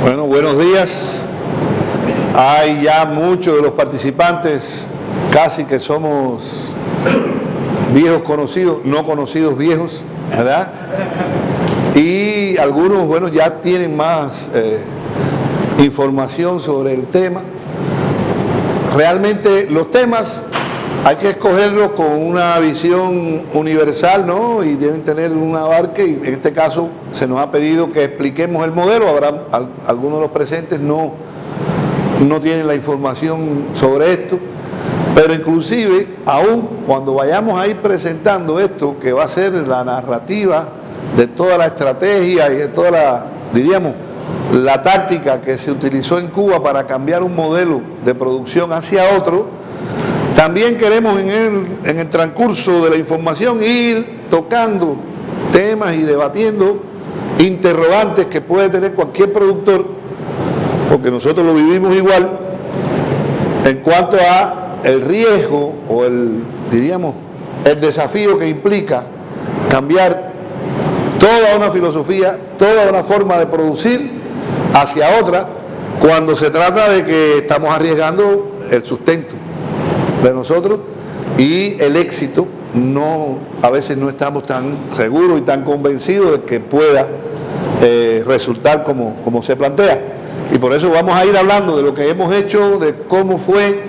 Bueno, buenos días. Hay ya muchos de los participantes, casi que somos viejos conocidos, no conocidos viejos, ¿verdad? Y algunos, bueno, ya tienen más información sobre el tema. Realmente los temas hay que escogerlos con una visión universal, ¿no? Y deben tener un abarque, y en este caso se nos ha pedido que expliquemos el modelo. Habrá algunos de los presentes no tienen la información sobre esto, pero inclusive, aún cuando vayamos a ir presentando esto, que va a ser la narrativa de toda la estrategia y de toda la, diríamos, la táctica que se utilizó en Cuba para cambiar un modelo de producción hacia otro, también queremos en el transcurso de la información ir tocando temas y debatiendo interrogantes que puede tener cualquier productor, porque nosotros lo vivimos igual, en cuanto a el riesgo o diríamos, el desafío que implica cambiar toda una filosofía, toda una forma de producir hacia otra, cuando se trata de que estamos arriesgando el sustento de nosotros y el éxito. A veces no estamos tan seguros y tan convencidos de que pueda resultar como se plantea, y por eso vamos a ir hablando de lo que hemos hecho, de cómo fue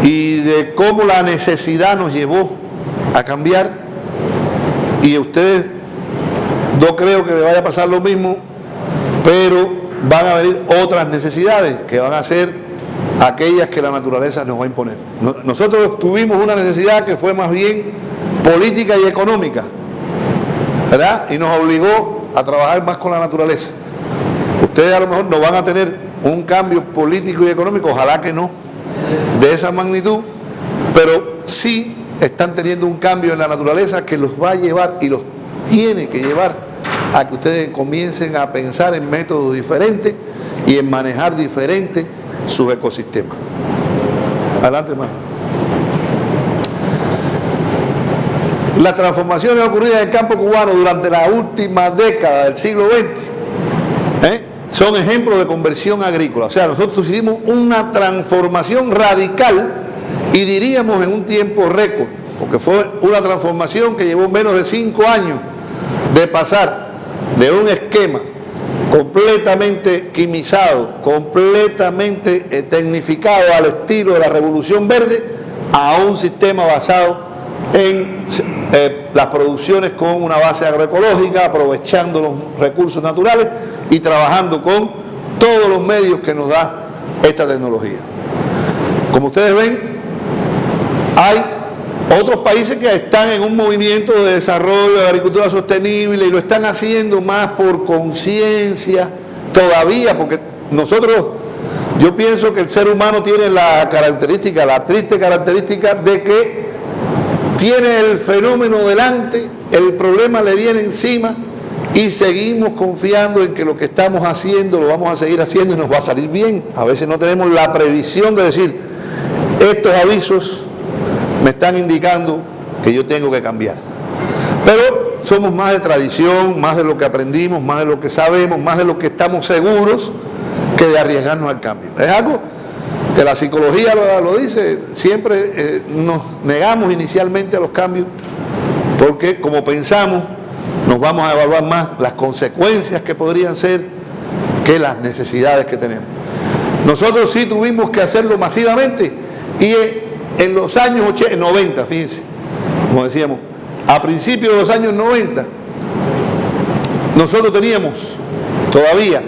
y de cómo la necesidad nos llevó a cambiar. Y a ustedes no creo que les vaya a pasar lo mismo, pero van a venir otras necesidades que van a ser aquellas que la naturaleza nos va a imponer. Nosotros tuvimos una necesidad que fue más bien política y económica, ¿verdad? Y nos obligó a trabajar más con la naturaleza. Ustedes a lo mejor no van a tener un cambio político y económico, ojalá que no, de esa magnitud, pero sí están teniendo un cambio en la naturaleza que los va a llevar y los tiene que llevar a que ustedes comiencen a pensar en métodos diferentes y en manejar diferentes sus ecosistemas. Adelante, hermano. Las transformaciones ocurridas en el campo cubano durante la última década del siglo XX son ejemplos de conversión agrícola. O sea, nosotros hicimos una transformación radical y diríamos en un tiempo récord, porque fue una transformación que llevó menos de 5 años de pasar de un esquema completamente quimizado, completamente tecnificado al estilo de la Revolución Verde, a un sistema basado en las producciones con una base agroecológica, aprovechando los recursos naturales y trabajando con todos los medios que nos da esta tecnología. Como ustedes ven, hay otros países que están en un movimiento de desarrollo de agricultura sostenible y lo están haciendo más por conciencia todavía, porque yo pienso que el ser humano tiene la triste característica de que tiene el fenómeno delante, el problema le viene encima y seguimos confiando en que lo que estamos haciendo lo vamos a seguir haciendo y nos va a salir bien. A veces no tenemos la previsión de decir, estos avisos me están indicando que yo tengo que cambiar. Pero somos más de tradición, más de lo que aprendimos, más de lo que sabemos, más de lo que estamos seguros, que de arriesgarnos al cambio. Es algo que la psicología lo dice, siempre nos negamos inicialmente a los cambios, porque como pensamos, nos vamos a evaluar más las consecuencias que podrían ser que las necesidades que tenemos. Nosotros sí tuvimos que hacerlo masivamente, y en los años 90, fíjense, como decíamos, a principios de los años 90, nosotros teníamos todavía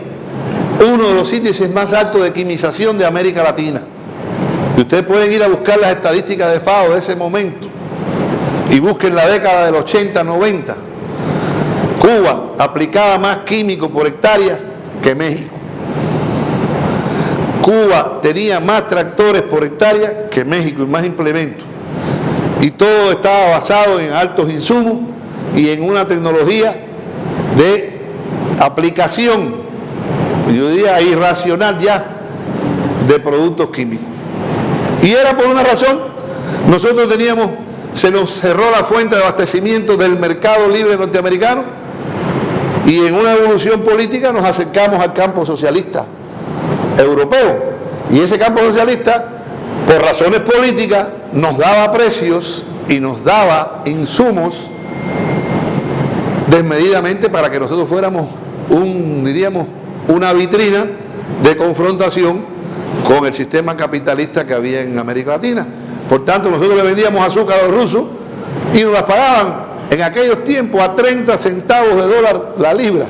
uno de los índices más altos de quimización de América Latina. Y ustedes pueden ir a buscar las estadísticas de FAO de ese momento y busquen la década del 80-90. Cuba aplicaba más químicos por hectárea que México. Cuba tenía más tractores por hectárea que México y más implementos. Y todo estaba basado en altos insumos y en una tecnología de aplicación, yo diría irracional ya, de productos químicos. Y era por una razón. Nosotros se nos cerró la fuente de abastecimiento del mercado libre norteamericano Y en una evolución política nos acercamos al campo socialista europeo. Y ese campo socialista, por razones políticas, nos daba precios y nos daba insumos desmedidamente para que nosotros fuéramos una vitrina de confrontación con el sistema capitalista que había en América Latina. Por tanto, nosotros le vendíamos azúcar a los rusos y nos las pagaban en aquellos tiempos a 30 centavos de dólar la libra,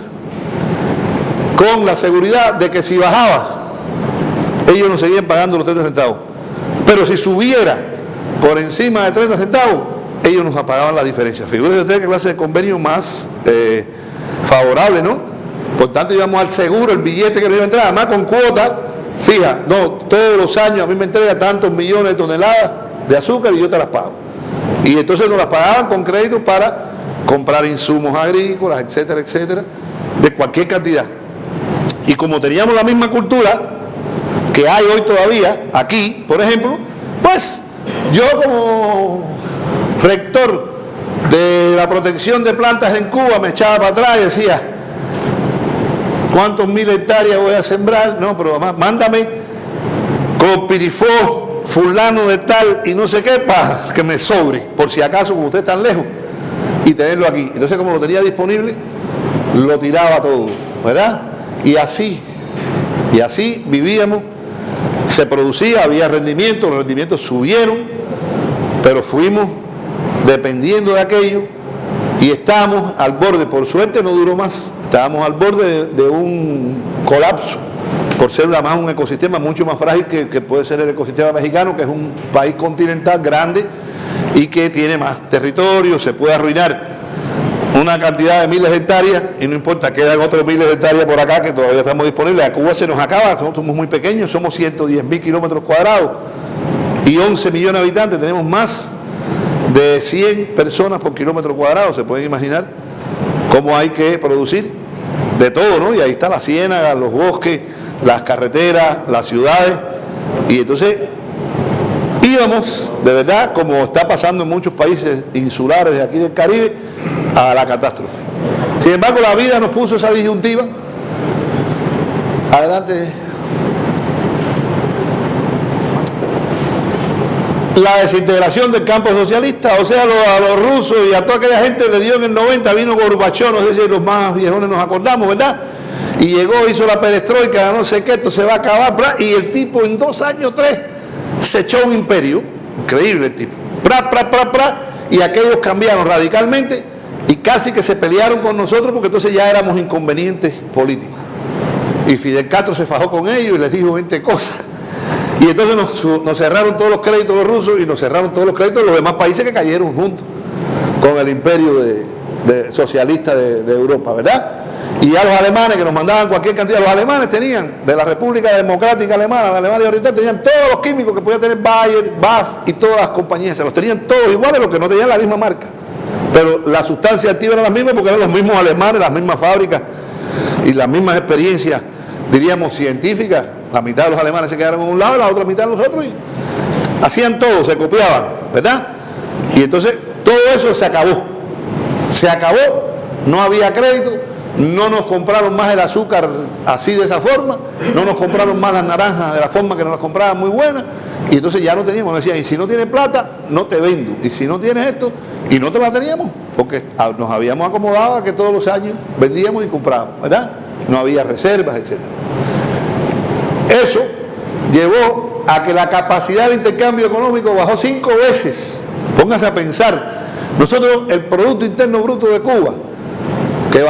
con la seguridad de que si bajaba, ellos nos seguían pagando los 30 centavos. Pero si subiera por encima de 30 centavos, ellos nos pagaban la diferencia. Figúrense ustedes qué clase de convenio más favorable, ¿no? Por tanto, íbamos al seguro, el billete que nos iba a entrar, además con cuota fija. No, todos los años a mí me entrega tantos millones de toneladas de azúcar y yo te las pago. Y entonces nos las pagaban con crédito para comprar insumos agrícolas, etcétera, etcétera, de cualquier cantidad. Y como teníamos la misma cultura que hay hoy todavía, aquí, por ejemplo, pues yo como rector de la protección de plantas en Cuba me echaba para atrás y decía, ¿cuántos mil hectáreas voy a sembrar? No, pero mándame copirifos, fulano de tal y no sé qué, para que me sobre, por si acaso, como usted está tan lejos, y tenerlo aquí. Entonces, como lo tenía disponible, lo tiraba todo, ¿verdad? Y así vivíamos, se producía, había rendimiento, los rendimientos subieron, pero fuimos dependiendo de aquello y estábamos al borde, por suerte no duró más, estábamos al borde de un colapso, por ser además un ecosistema mucho más frágil que puede ser el ecosistema mexicano, que es un país continental grande y que tiene más territorio, se puede arruinar una cantidad de miles de hectáreas y no importa, quedan otros miles de hectáreas por acá que todavía estamos disponibles. A Cuba se nos acaba, somos muy pequeños, somos 110.000 kilómetros cuadrados y 11 millones de habitantes, tenemos más de 100 personas por kilómetro cuadrado. Se pueden imaginar cómo hay que producir de todo, ¿no? Y ahí está la ciénaga, los bosques, las carreteras, las ciudades, y entonces íbamos, de verdad, como está pasando en muchos países insulares de aquí del Caribe, a la catástrofe. Sin embargo, la vida nos puso esa disyuntiva. Adelante. La desintegración del campo socialista, o sea, a los rusos y a toda aquella gente le dio en el 90, vino Gorbachov, no sé si los más viejones nos acordamos, ¿verdad? Y llegó, hizo la perestroika, no sé qué, esto se va a acabar, bla, y el tipo en 2 años, 3, se echó un imperio, increíble el tipo, y aquellos cambiaron radicalmente y casi que se pelearon con nosotros porque entonces ya éramos inconvenientes políticos. Y Fidel Castro se fajó con ellos y les dijo 20 cosas. Y entonces nos cerraron todos los créditos los rusos y nos cerraron todos los créditos de los demás países que cayeron juntos con el imperio socialista de Europa, ¿verdad? Y ya los alemanes que nos mandaban cualquier cantidad, los alemanes tenían, de la República Democrática Alemana, la Alemania Oriental, tenían todos los químicos que podía tener Bayer, BAF y todas las compañías, se los tenían todos iguales, los que no tenían la misma marca. Pero la sustancia activa era la misma porque eran los mismos alemanes, las mismas fábricas y las mismas experiencias, diríamos, científicas. La mitad de los alemanes se quedaron en un lado, la otra mitad nosotros, y hacían todo, se copiaban, ¿verdad? Y entonces todo eso se acabó, no había crédito, no nos compraron más el azúcar así de esa forma, no nos compraron más las naranjas de la forma que nos las compraban muy buenas, y entonces ya no teníamos, nos decían, y si no tienes plata, no te vendo, y si no tienes esto, y no te la teníamos, porque nos habíamos acomodado a que todos los años vendíamos y comprábamos, ¿verdad? No había reservas, etcétera. Eso llevó a que la capacidad de intercambio económico bajó 5 veces. Póngase a pensar, nosotros el Producto Interno Bruto de Cuba, que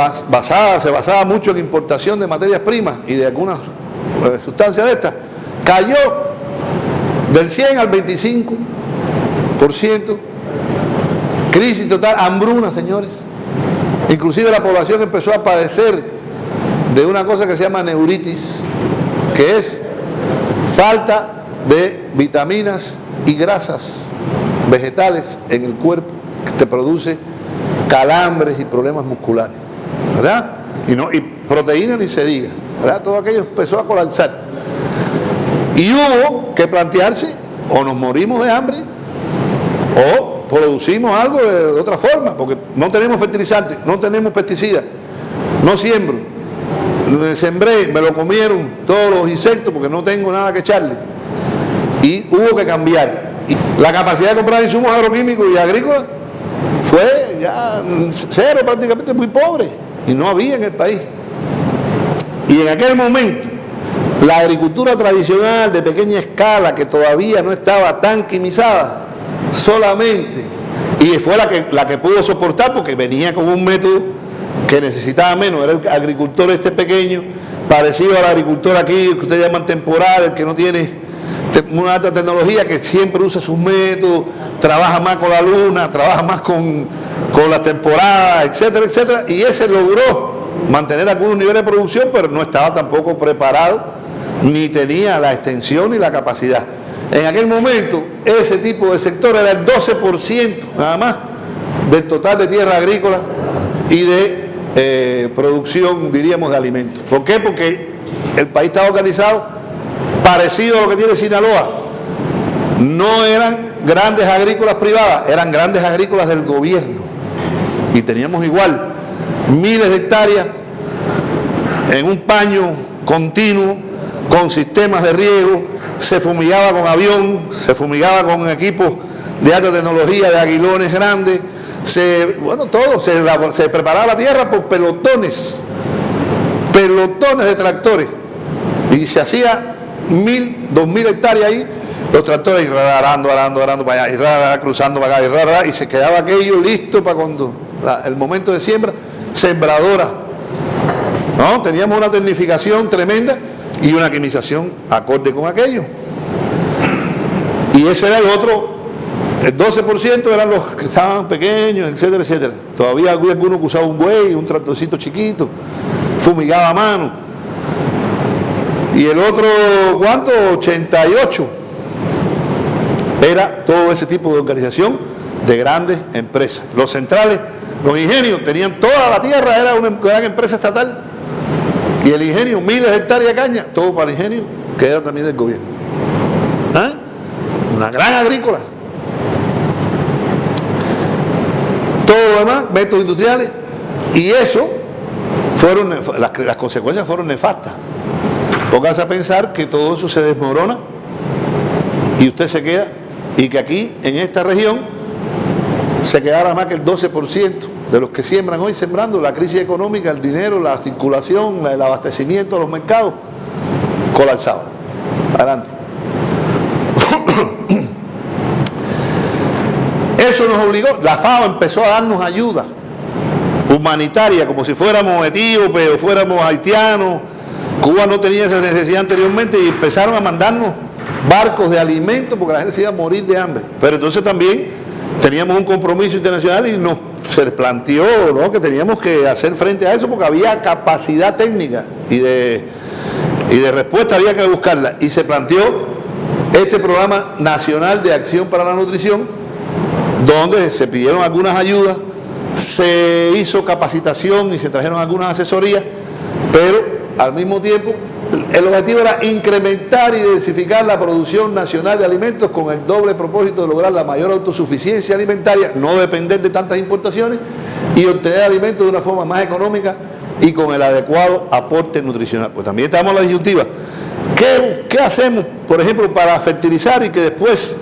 se basaba mucho en importación de materias primas y de algunas sustancias de estas, cayó del 100 al 25%, crisis total, hambruna, señores. Inclusive la población empezó a padecer de una cosa que se llama neuritis, que es falta de vitaminas y grasas vegetales en el cuerpo, que te produce calambres y problemas musculares, ¿verdad? Y proteína ni se diga, ¿verdad? Todo aquello empezó a colapsar. Y hubo que plantearse, o nos morimos de hambre, o producimos algo de otra forma, porque no tenemos fertilizantes, no tenemos pesticidas, no siembro, sembré, me lo comieron todos los insectos porque no tengo nada que echarle. Y hubo que cambiar. Y la capacidad de comprar insumos agroquímicos y agrícolas fue ya cero, prácticamente muy pobre. Y no había en el país. Y en aquel momento, la agricultura tradicional de pequeña escala, que todavía no estaba tan quimizada, solamente, y fue la que pudo soportar porque venía con un método que necesitaba menos, era el agricultor este pequeño, parecido al agricultor aquí, que ustedes llaman temporal, el que no tiene una alta tecnología, que siempre usa sus métodos, trabaja más con la luna, trabaja más con las temporadas, etcétera, etcétera, y ese logró mantener algunos niveles de producción, pero no estaba tampoco preparado, ni tenía la extensión ni la capacidad. En aquel momento, ese tipo de sector era el 12% nada más del total de tierra agrícola y de producción, diríamos, de alimentos. ¿Por qué? Porque el país estaba organizado parecido a lo que tiene Sinaloa. No eran grandes agrícolas privadas, eran grandes agrícolas del gobierno. Y teníamos igual miles de hectáreas en un paño continuo, con sistemas de riego, se fumigaba con avión, se fumigaba con equipos de alta tecnología, de aguilones grandes, se preparaba la tierra por pelotones de tractores, y se hacía 1.000, 2.000 hectáreas ahí, los tractores arando para allá, cruzando para acá, y se quedaba aquello listo para cuando el momento de siembra, sembradora. ¿No? Teníamos una tecnificación tremenda y una quimización acorde con aquello. Y ese era el otro, el 12% eran los que estaban pequeños, etcétera, etcétera. Todavía había alguno que usaba un buey, un tractorcito chiquito, fumigaba a mano. Y el otro, ¿cuánto? 88. Era todo ese tipo de organización de grandes empresas. Los centrales, los ingenios, tenían toda la tierra, era una gran empresa estatal. Y el ingenio, miles de hectáreas de caña, todo para el ingenio, que era también del gobierno. ¿Ah? Una gran agrícola. Todo lo demás, métodos industriales, y eso, las consecuencias fueron nefastas. Póngase a pensar que todo eso se desmorona y usted se queda, y que aquí, en esta región, se quedara más que el 12% de los que siembran hoy sembrando. La crisis económica, el dinero, la circulación, el abastecimiento de los mercados, colapsado. Adelante. Eso nos obligó, la FAO empezó a darnos ayuda humanitaria, como si fuéramos etíopes o fuéramos haitianos. Cuba no tenía esa necesidad anteriormente y empezaron a mandarnos barcos de alimentos porque la gente se iba a morir de hambre. Pero entonces también teníamos un compromiso internacional y se planteó, ¿no?, que teníamos que hacer frente a eso porque había capacidad técnica y de respuesta había que buscarla. Y se planteó este programa nacional de acción para la nutrición, donde se pidieron algunas ayudas, se hizo capacitación y se trajeron algunas asesorías, pero al mismo tiempo el objetivo era incrementar y diversificar la producción nacional de alimentos con el doble propósito de lograr la mayor autosuficiencia alimentaria, no depender de tantas importaciones y obtener alimentos de una forma más económica y con el adecuado aporte nutricional. Pues también estamos en la disyuntiva. ¿Qué hacemos, por ejemplo, para fertilizar y que después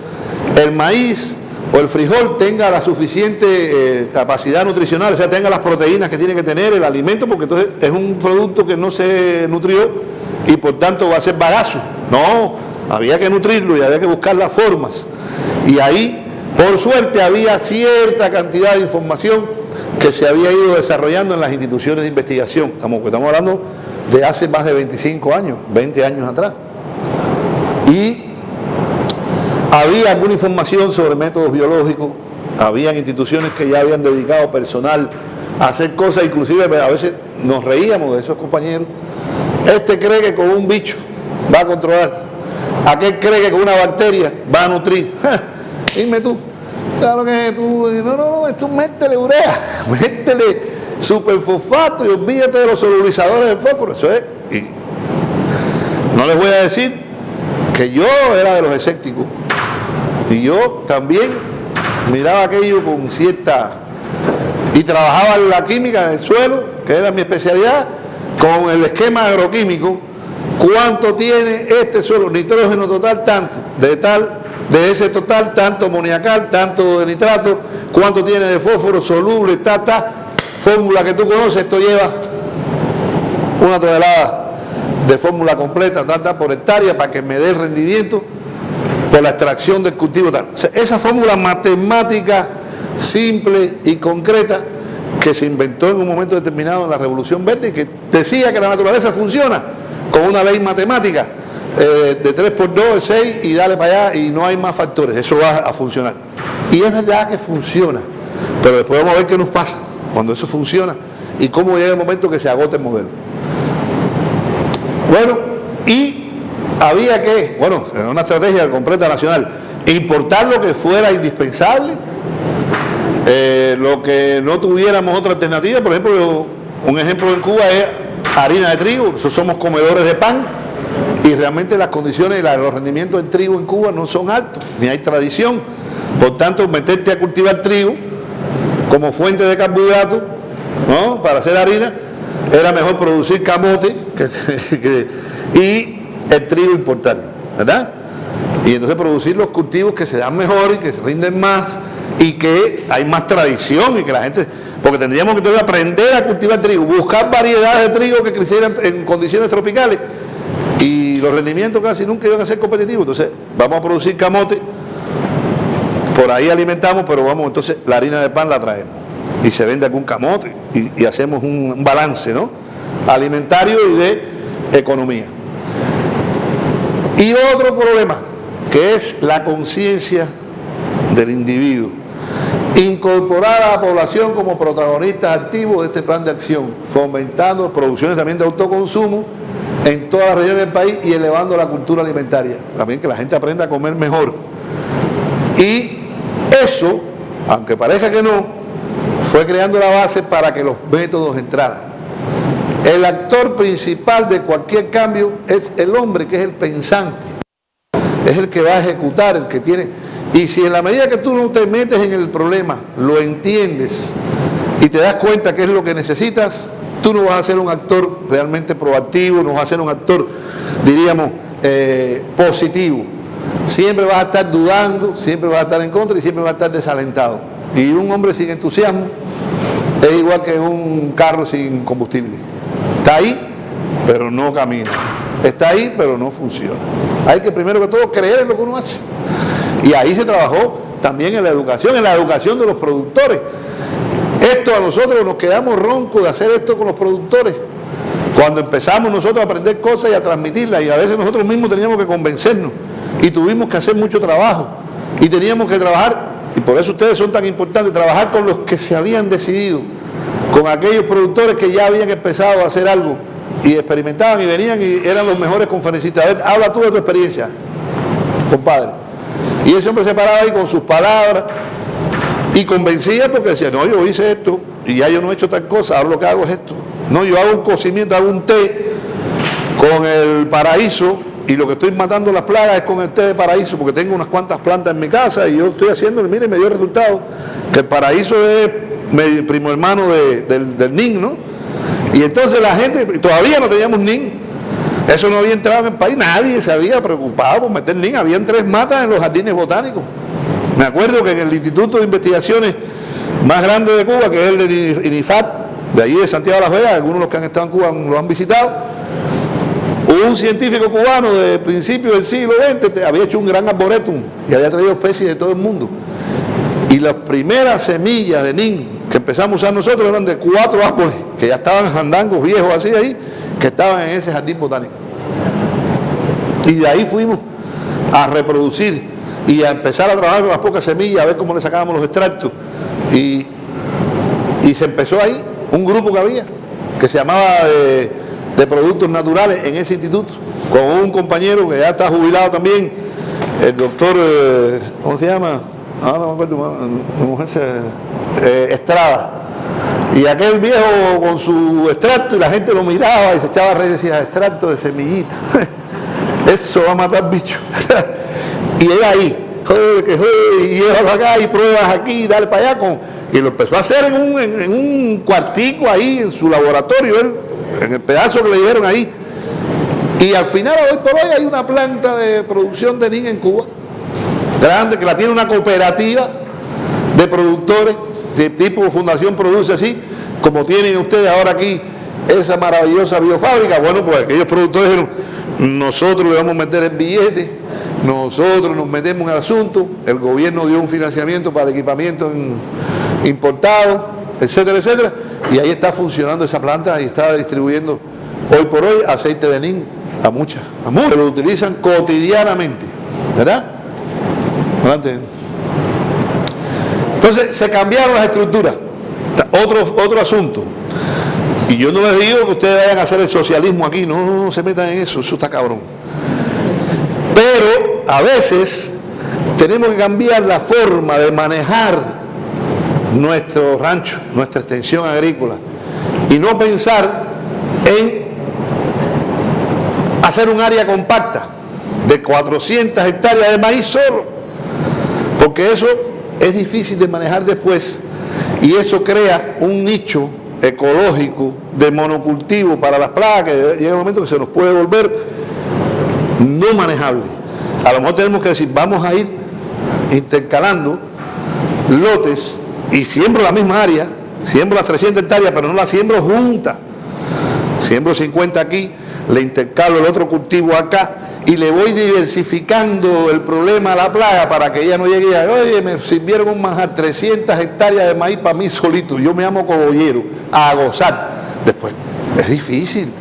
el maíz o el frijol tenga la suficiente capacidad nutricional, o sea, tenga las proteínas que tiene que tener el alimento, porque entonces es un producto que no se nutrió y por tanto va a ser bagazo? No, había que nutrirlo y había que buscar las formas. Y ahí, por suerte, había cierta cantidad de información que se había ido desarrollando en las instituciones de investigación. Estamos hablando de hace más de 25 años, 20 años atrás. Y había alguna información sobre métodos biológicos, habían instituciones que ya habían dedicado personal a hacer cosas, inclusive a veces nos reíamos de esos compañeros. Este cree que con un bicho va a controlar, aquel cree que con una bacteria va a nutrir. Dime tú, claro que tú, no, esto métele urea, métele superfosfato y olvídate de los solubilizadores de fósforo. Eso es. Y no les voy a decir que yo era de los escépticos. Y yo también miraba aquello con cierta y trabajaba la química del suelo, que era mi especialidad, con el esquema agroquímico. ¿Cuánto tiene este suelo? Nitrógeno total, tanto, de ese total, tanto amoniacal, tanto de nitrato, cuánto tiene de fósforo soluble, fórmula que tú conoces. Esto lleva 1 tonelada de fórmula completa, por hectárea, para que me dé el rendimiento por la extracción del cultivo tal. O sea, esa fórmula matemática simple y concreta que se inventó en un momento determinado en la Revolución Verde y que decía que la naturaleza funciona con una ley matemática de 3 por 2 es 6 y dale para allá y no hay más factores, eso va a funcionar. Y es verdad que funciona, pero después vamos a ver qué nos pasa cuando eso funciona y cómo llega el momento que se agote el modelo. Bueno, y había que, en una estrategia completa nacional, importar lo que fuera indispensable, lo que no tuviéramos otra alternativa. Por ejemplo, un ejemplo en Cuba es harina de trigo. Nosotros somos comedores de pan y realmente las condiciones y los rendimientos del trigo en Cuba no son altos, ni hay tradición. Por tanto, meterte a cultivar trigo como fuente de carbohidratos, ¿no?, para hacer harina, era mejor producir camote y el trigo importarlo, ¿verdad? Y entonces producir los cultivos que se dan mejor y que se rinden más y que hay más tradición y que la gente, porque tendríamos que entonces aprender a cultivar trigo, buscar variedades de trigo que crecieran en condiciones tropicales y los rendimientos casi nunca iban a ser competitivos. Entonces vamos a producir camote, por ahí alimentamos, pero entonces la harina de pan la traemos y se vende algún camote y hacemos un balance, ¿no?, alimentario y de economía. Y otro problema, que es la conciencia del individuo. Incorporar a la población como protagonistas activos de este plan de acción, fomentando producciones también de autoconsumo en todas las regiones del país y elevando la cultura alimentaria. También que la gente aprenda a comer mejor. Y eso, aunque parezca que no, fue creando la base para que los métodos entraran. El actor principal de cualquier cambio es el hombre, que es el pensante, es el que va a ejecutar, el que tiene. Y si en la medida que tú no te metes en el problema, lo entiendes y te das cuenta qué es lo que necesitas, tú no vas a ser un actor realmente proactivo, no vas a ser un actor, diríamos, positivo. Siempre vas a estar dudando, siempre vas a estar en contra y siempre vas a estar desalentado. Y un hombre sin entusiasmo es igual que un carro sin combustible. Está ahí, pero no camina. Está ahí, pero no funciona. Hay que primero que todo creer en lo que uno hace. Y ahí se trabajó también en la educación de los productores. Esto a nosotros nos quedamos roncos de hacer esto con los productores. Cuando empezamos nosotros a aprender cosas y a transmitirlas, y a veces nosotros mismos teníamos que convencernos, y tuvimos que hacer mucho trabajo, y teníamos que trabajar, y por eso ustedes son tan importantes, trabajar con los que se habían decidido, con aquellos productores que ya habían empezado a hacer algo, y experimentaban y venían y eran los mejores conferencistas. A ver, habla tú de tu experiencia, compadre. Y ese hombre se paraba ahí con sus palabras y convencía, porque decía, no, yo hice esto y ya yo no he hecho tal cosa, ahora lo que hago es esto. No, yo hago un cocimiento, hago un té con el paraíso y lo que estoy matando las plagas es con el té de paraíso, porque tengo unas cuantas plantas en mi casa y yo estoy haciendo, mire, me dio resultado, que el paraíso es primo hermano del NIN, ¿no? Y entonces la gente, todavía no teníamos NIN. Eso no había entrado en el país, nadie se había preocupado por meter NIN. Habían 3 matas en los jardines botánicos. Me acuerdo que en el Instituto de Investigaciones más grande de Cuba, que es el de INIFAT, de allí de Santiago de las Vegas, algunos de los que han estado en Cuba lo han visitado, un científico cubano de principios del siglo XX había hecho un gran arboretum y había traído especies de todo el mundo. Y las primeras semillas de NIN que empezamos a usar nosotros eran de 4 árboles, que ya estaban andangos viejos así ahí, que estaban en ese jardín botánico. Y de ahí fuimos a reproducir y a empezar a trabajar con las pocas semillas, a ver cómo le sacábamos los extractos. Y se empezó ahí, un grupo que había, que se llamaba de productos naturales en ese instituto, con un compañero que ya está jubilado también, el doctor, ¿cómo se llama? Ahora no me acuerdo, mi mujer Estrada. Y aquel viejo con su extracto y la gente lo miraba y se echaba a reír y decía, extracto de semillita. Eso va a matar bichos. Y él ahí, joder, y llevas acá y pruebas aquí, dale para allá Y lo empezó a hacer en un cuartico ahí, en su laboratorio, en el pedazo que le dieron ahí. Y al final, hoy por hoy, hay una planta de producción de NIN en Cuba, grande, que la tiene una cooperativa de productores, de tipo Fundación Produce, así, como tienen ustedes ahora aquí esa maravillosa biofábrica. Bueno, pues aquellos productores dijeron, nosotros le vamos a meter el billete, nosotros nos metemos en el asunto, el gobierno dio un financiamiento para equipamiento importado, etcétera, etcétera, y ahí está funcionando esa planta y está distribuyendo hoy por hoy aceite de NIN a muchos, lo utilizan cotidianamente, ¿verdad? Adelante. Entonces se cambiaron las estructuras. Otro asunto. Y yo no les digo que ustedes vayan a hacer el socialismo aquí, no se metan en eso está cabrón. Pero a veces tenemos que cambiar la forma de manejar nuestro rancho, nuestra extensión agrícola, y no pensar en hacer un área compacta de 400 hectáreas de maíz solo, porque eso es difícil de manejar después y eso crea un nicho ecológico de monocultivo para las plagas que llega un momento que se nos puede volver no manejable. A lo mejor tenemos que decir, vamos a ir intercalando lotes y siembro la misma área, siembro las 300 hectáreas, pero no las siembro juntas. Siembro 50 aquí, le intercalo el otro cultivo acá y le voy diversificando el problema a la plaga para que ella no llegue a, oye, me sirvieron un manjar, 300 hectáreas de maíz para mí solito, yo me llamo cogollero, a gozar. Después, es difícil,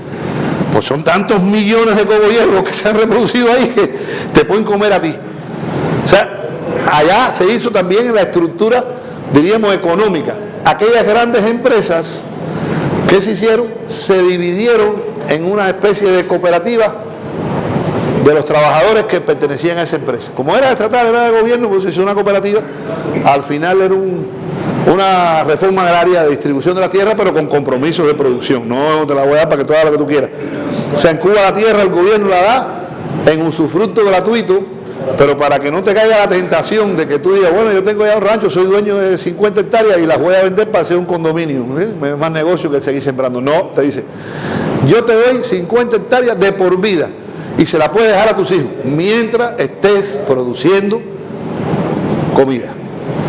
pues son tantos millones de cogolleros los que se han reproducido ahí que te pueden comer a ti. O sea, allá se hizo también en la estructura, diríamos, económica. Aquellas grandes empresas, ¿qué se hicieron? Se dividieron en una especie de cooperativa de los trabajadores que pertenecían a esa empresa. Como era estatal, era de gobierno, pues se hizo una cooperativa. Al final era una reforma agraria de distribución de la tierra, pero con compromisos de producción. No te la voy a dar para que tú hagas lo que tú quieras. O sea, en Cuba la tierra el gobierno la da en usufructo gratuito, pero para que no te caiga la tentación de que tú digas, bueno, yo tengo ya un rancho, soy dueño de 50 hectáreas y las voy a vender para hacer un condominio. Es más negocio que seguir sembrando. No, te dice, yo te doy 50 hectáreas de por vida y se la puedes dejar a tus hijos mientras estés produciendo comida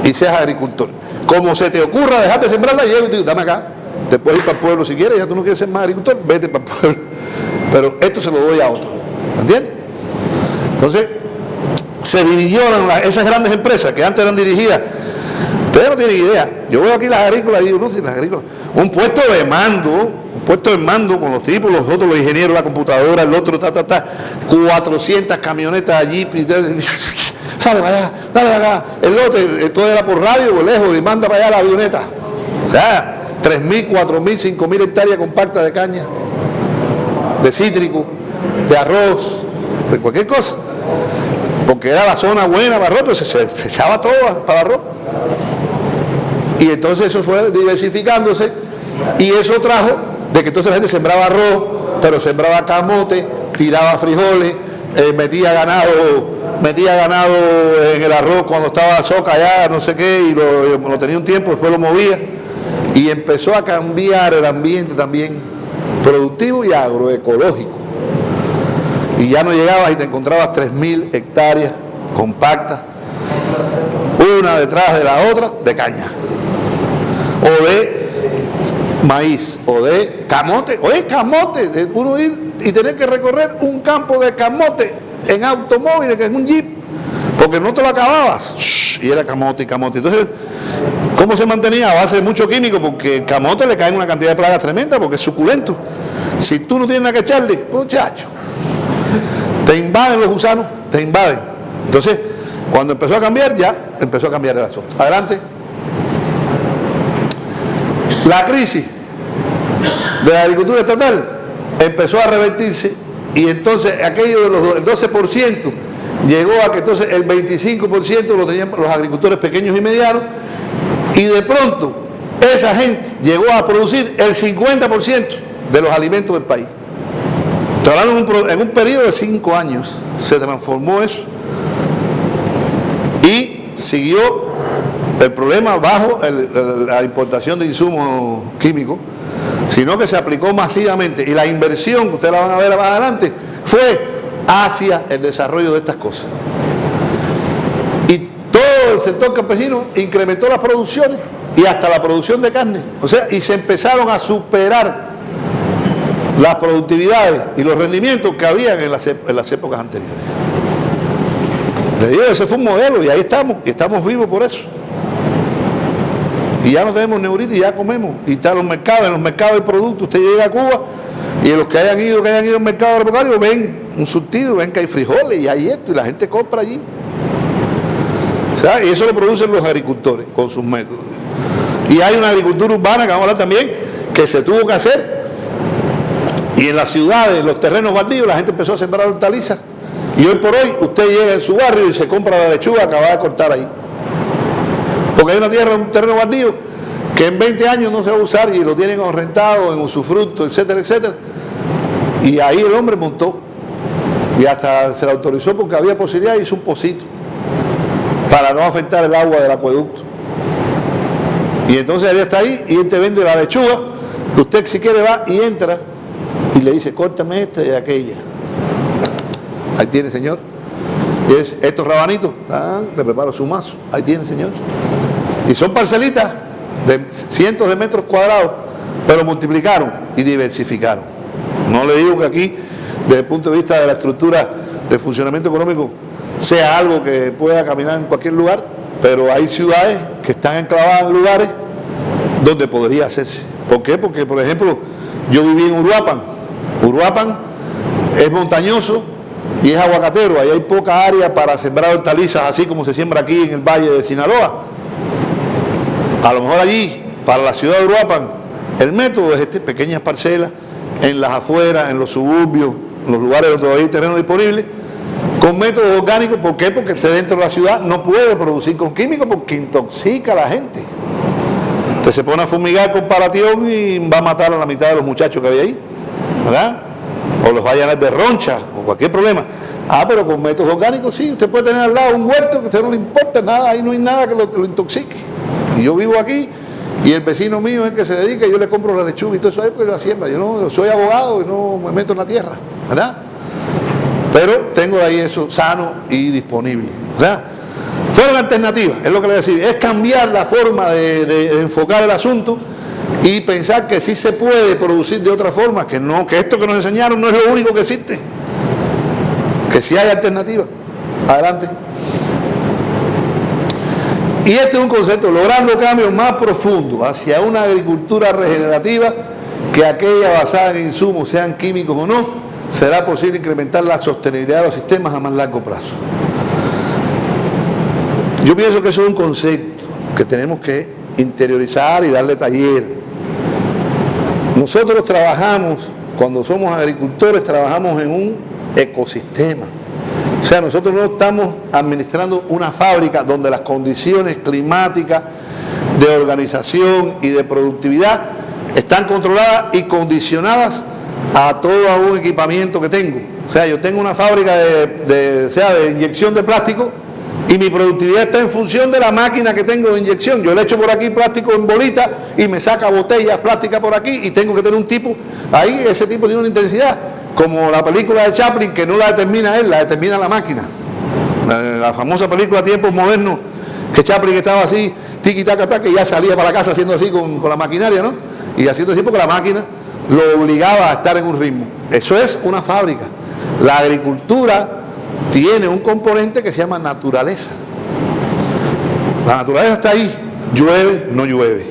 y seas agricultor. Como se te ocurra dejar de sembrarla, llego y te digo, dame acá, te puedes ir para el pueblo si quieres, ya tú no quieres ser más agricultor, vete para el pueblo. Pero esto se lo doy a otro, ¿me entiendes? Entonces, se dividieron esas grandes empresas que antes eran dirigidas. Ustedes no tienen idea. Yo veo aquí las agrícolas y digo, no, las agrícolas. Un puesto de mando con los tipos, los otros, los ingenieros, la computadora, el otro, 400 camionetas allí, sale para allá, dale para acá, el lote, todo era por radio o lejos, y manda para allá la avioneta. O sea, 3.000, 4.000, 5.000 hectáreas compactas de caña, de cítrico, de arroz, de cualquier cosa. Porque era la zona buena para arroz, entonces se echaba todo para arroz. Y entonces eso fue diversificándose y eso trajo de que entonces la gente sembraba arroz, pero sembraba camote, tiraba frijoles, metía ganado en el arroz cuando estaba soca allá, no sé qué, y lo tenía un tiempo, después lo movía y empezó a cambiar el ambiente también productivo y agroecológico. Y ya no llegabas y te encontrabas 3.000 hectáreas compactas, una detrás de la otra, de caña, o de maíz, o de camote, de uno ir y tener que recorrer un campo de camote en automóviles, en un jeep, porque no te lo acababas, y era camote y camote. Entonces, ¿cómo se mantenía? A base de mucho químico, porque el camote le caen una cantidad de plagas tremenda, porque es suculento. Si tú no tienes nada que echarle, muchacho, te invaden los gusanos, te invaden. Entonces, cuando empezó a cambiar, ya empezó a cambiar el asunto. Adelante. La crisis de la agricultura estatal empezó a revertirse y entonces aquello de el 12% llegó a que entonces el 25% lo tenían los agricultores pequeños y medianos y de pronto esa gente llegó a producir el 50% de los alimentos del país. En un periodo de 5 años se transformó eso y siguió el problema bajo la importación de insumos químicos, sino que se aplicó masivamente, y la inversión, que ustedes la van a ver más adelante, fue hacia el desarrollo de estas cosas. Y todo el sector campesino incrementó las producciones, y hasta la producción de carne, o sea, y se empezaron a superar las productividades y los rendimientos que habían en las épocas anteriores. Les digo, ese fue un modelo, y ahí estamos, y estamos vivos por eso. Y ya no tenemos neuritis, ya comemos, y están los mercados, en los mercados hay productos. Usted llega a Cuba, y los que hayan ido al mercado agropecuario, ven un surtido, ven que hay frijoles, y hay esto, y la gente compra allí. O sea, y eso lo producen los agricultores con sus métodos. Y hay una agricultura urbana, que vamos a hablar también, que se tuvo que hacer, y en las ciudades, en los terrenos baldíos, la gente empezó a sembrar hortalizas, y hoy por hoy usted llega en su barrio y se compra la lechuga que va a cortar ahí, porque hay una tierra, un terreno baldío que en 20 años no se va a usar, y lo tienen rentado en usufructo, etcétera, etcétera, y ahí el hombre montó, y hasta se le autorizó porque había posibilidad, y hizo un pocito para no afectar el agua del acueducto. Y entonces él está ahí, y él te vende la lechuga, que usted si quiere va y entra y le dice, córtame esta y aquella. Ahí tiene, señor. Es estos rabanitos, le preparo su mazo. Ahí tiene, señor. Y son parcelitas de cientos de metros cuadrados, pero multiplicaron y diversificaron. No le digo que aquí, desde el punto de vista de la estructura de funcionamiento económico, sea algo que pueda caminar en cualquier lugar, pero hay ciudades que están enclavadas en lugares donde podría hacerse. ¿Por qué? Porque, por ejemplo, yo viví en Uruapan. Uruapan es montañoso y es aguacatero. Ahí hay poca área para sembrar hortalizas, así como se siembra aquí en el Valle de Sinaloa. A lo mejor allí, para la ciudad de Uruapan, el método es pequeñas parcelas, en las afueras, en los suburbios, en los lugares donde todavía hay terreno disponible, con métodos orgánicos. ¿Por qué? Porque usted dentro de la ciudad no puede producir con químicos, porque intoxica a la gente. Usted se pone a fumigar con paratión y va a matar a la mitad de los muchachos que hay ahí, ¿verdad? O los va a llenar de ronchas o cualquier problema. Pero con métodos orgánicos sí, usted puede tener al lado un huerto que a usted no le importa nada, ahí no hay nada que lo intoxique. Y yo vivo aquí, y el vecino mío es el que se dedica, y yo le compro la lechuga y todo eso ahí, pues la siembra. Yo soy abogado y no me meto en la tierra, ¿verdad? Pero tengo ahí eso sano y disponible, ¿verdad? Fueron alternativas, es lo que le voy a decir, es cambiar la forma de enfocar el asunto y pensar que sí se puede producir de otra forma, que no, que esto que nos enseñaron no es lo único que existe, que sí hay alternativas. Adelante. Y este es un concepto, logrando cambios más profundos hacia una agricultura regenerativa, que aquella basada en insumos, sean químicos o no, será posible incrementar la sostenibilidad de los sistemas a más largo plazo. Yo pienso que eso es un concepto que tenemos que interiorizar y darle taller. Nosotros trabajamos, cuando somos agricultores, trabajamos en un ecosistema. O sea, nosotros no estamos administrando una fábrica donde las condiciones climáticas, de organización y de productividad están controladas y condicionadas a todo un equipamiento que tengo. O sea, yo tengo una fábrica de inyección de plástico, y mi productividad está en función de la máquina que tengo de inyección. Yo le echo por aquí plástico en bolita y me saca botellas plásticas por aquí, y tengo que tener un tipo ahí, ese tipo tiene una intensidad, como la película de Chaplin, que no la determina él, la determina la máquina. La famosa película Tiempos Modernos, que Chaplin estaba así, tiki taca taca, y ya salía para la casa haciendo así con la maquinaria, ¿no? Y haciendo así porque la máquina lo obligaba a estar en un ritmo. Eso es una fábrica. La agricultura tiene un componente que se llama naturaleza. La naturaleza está ahí, llueve, no llueve,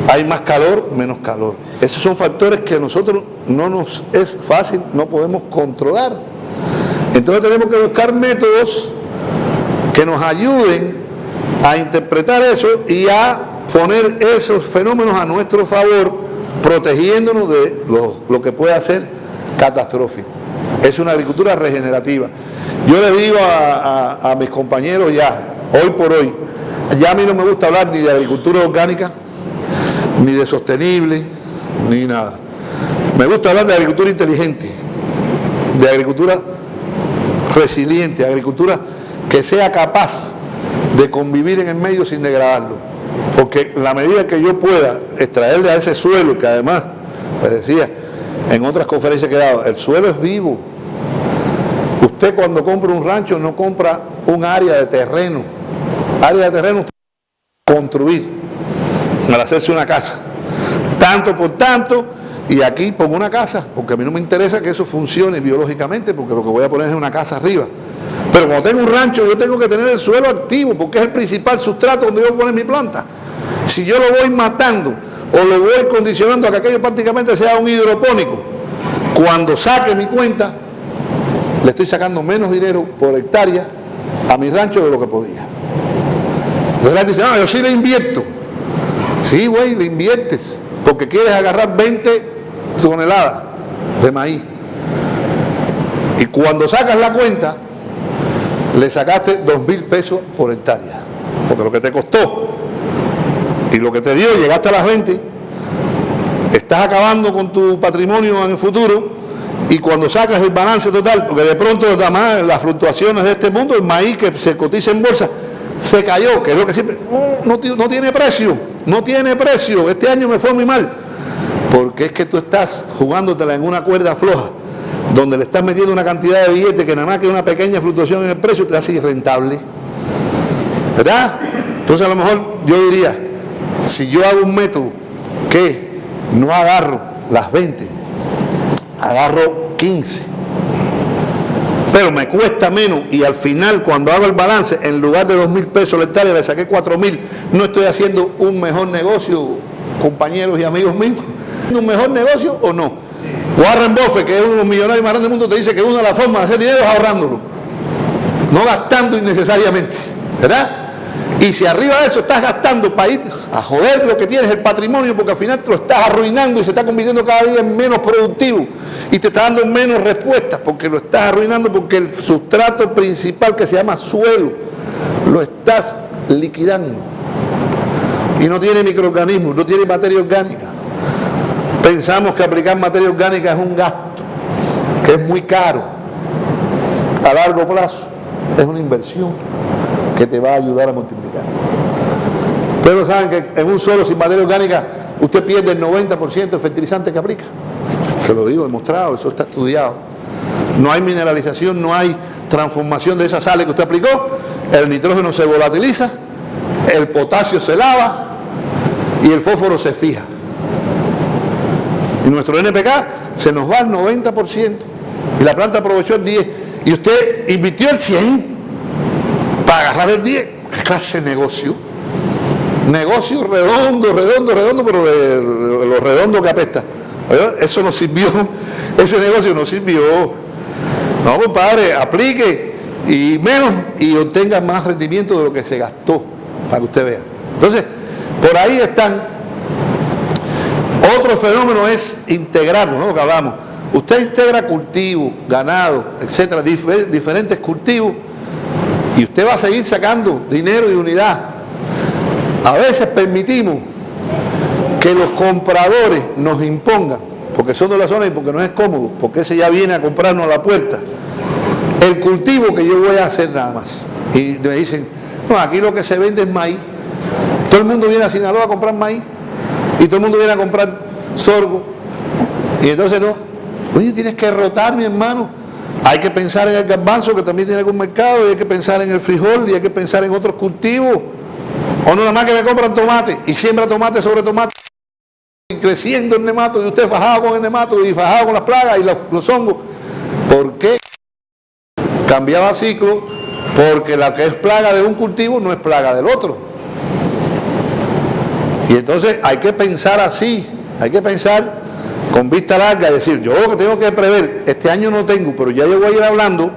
hay más calor, menos calor. Esos son factores que a nosotros no nos es fácil, no podemos controlar. Entonces tenemos que buscar métodos que nos ayuden a interpretar eso y a poner esos fenómenos a nuestro favor, protegiéndonos de lo que pueda ser catastrófico. Es una agricultura regenerativa. Yo le digo a mis compañeros ya, hoy por hoy, ya a mí no me gusta hablar ni de agricultura orgánica, ni de sostenible, ni nada. Me gusta hablar de agricultura inteligente, de agricultura resiliente, agricultura que sea capaz de convivir en el medio sin degradarlo. Porque la medida que yo pueda extraerle a ese suelo, que además, pues decía, en otras conferencias que he dado, el suelo es vivo. Usted cuando compra un rancho no compra un área de terreno. Área de terreno construir, para hacerse una casa. Tanto por tanto, y aquí pongo una casa, porque a mí no me interesa que eso funcione biológicamente, porque lo que voy a poner es una casa arriba. Pero cuando tengo un rancho, yo tengo que tener el suelo activo, porque es el principal sustrato donde yo voy a poner mi planta. Si yo lo voy matando o lo voy condicionando a que aquello prácticamente sea un hidropónico, cuando saque mi cuenta, le estoy sacando menos dinero por hectárea a mi rancho de lo que podía. Entonces la gente dice, no, yo sí le invierto. Sí, güey, le inviertes, porque quieres agarrar 20 toneladas de maíz. Y cuando sacas la cuenta, le sacaste 2.000 pesos por hectárea. Porque lo que te costó y lo que te dio, llegaste a las 20, estás acabando con tu patrimonio en el futuro. Y cuando sacas el balance total, porque de pronto además las fluctuaciones de este mundo, el maíz que se cotiza en bolsa, se cayó, que es lo que siempre, no tiene precio, no tiene precio, este año me fue muy mal, porque es que tú estás jugándotela en una cuerda floja, donde le estás metiendo una cantidad de billetes que nada más que una pequeña fluctuación en el precio te hace irrentable, ¿verdad? Entonces a lo mejor yo diría, si yo hago un método que no agarro las 20, agarro 15, pero me cuesta menos, y al final cuando hago el balance, en lugar de 2.000 pesos la hectárea le saqué 4.000, no estoy haciendo un mejor negocio, compañeros y amigos míos. ¿Un mejor negocio o no? Warren Buffett, que es uno de los millonarios más grandes del mundo, te dice que una de las formas de hacer dinero es ahorrándolo, no gastando innecesariamente, ¿verdad? Y si arriba de eso estás gastando para ir a joder lo que tienes, el patrimonio, porque al final te lo estás arruinando y se está convirtiendo cada día en menos productivo y te está dando menos respuestas porque lo estás arruinando, porque el sustrato principal que se llama suelo lo estás liquidando y no tiene microorganismos, no tiene materia orgánica. Pensamos que aplicar materia orgánica es un gasto, que es muy caro. A largo plazo es una inversión que te va a ayudar a multiplicar. Ustedes lo saben que en un suelo sin materia orgánica usted pierde el 90% del fertilizante que aplica. Se lo digo, demostrado, eso está estudiado. No hay mineralización, no hay transformación de esas sales que usted aplicó, el nitrógeno se volatiliza, el potasio se lava y el fósforo se fija. Y nuestro NPK se nos va al 90% y la planta aprovechó el 10% y usted invirtió el 100% para agarrar el 10%. ¿Qué clase de negocio? Negocio redondo, pero de lo redondo que apesta. Eso no sirvió, ese negocio no sirvió. No, compadre, aplique y menos y obtenga más rendimiento de lo que se gastó, para que usted vea. Entonces, por ahí están. Otro fenómeno es integrarnos, ¿no? Lo que hablamos. Usted integra cultivos, ganado, etcétera, diferentes cultivos, y usted va a seguir sacando dinero y unidad. A veces permitimos que los compradores nos impongan, porque son de la zona y porque no es cómodo, porque ese ya viene a comprarnos a la puerta, el cultivo que yo voy a hacer nada más. Y me dicen, no, aquí lo que se vende es maíz. Todo el mundo viene a Sinaloa a comprar maíz y todo el mundo viene a comprar sorgo. Y entonces no, oye, tienes que rotar, mi hermano. Hay que pensar en el garbanzo, que también tiene algún mercado, y hay que pensar en el frijol, y hay que pensar en otros cultivos. O no, nada más que me compran tomate y siembra tomate sobre tomate y creciendo el nemato, y usted fajado con el nemato y fajado con las plagas y los hongos. ¿Por qué? Cambiaba ciclo, porque la que es plaga de un cultivo no es plaga del otro. Y entonces hay que pensar así, hay que pensar con vista larga y decir, yo lo que tengo que prever, este año no tengo, pero ya yo voy a ir hablando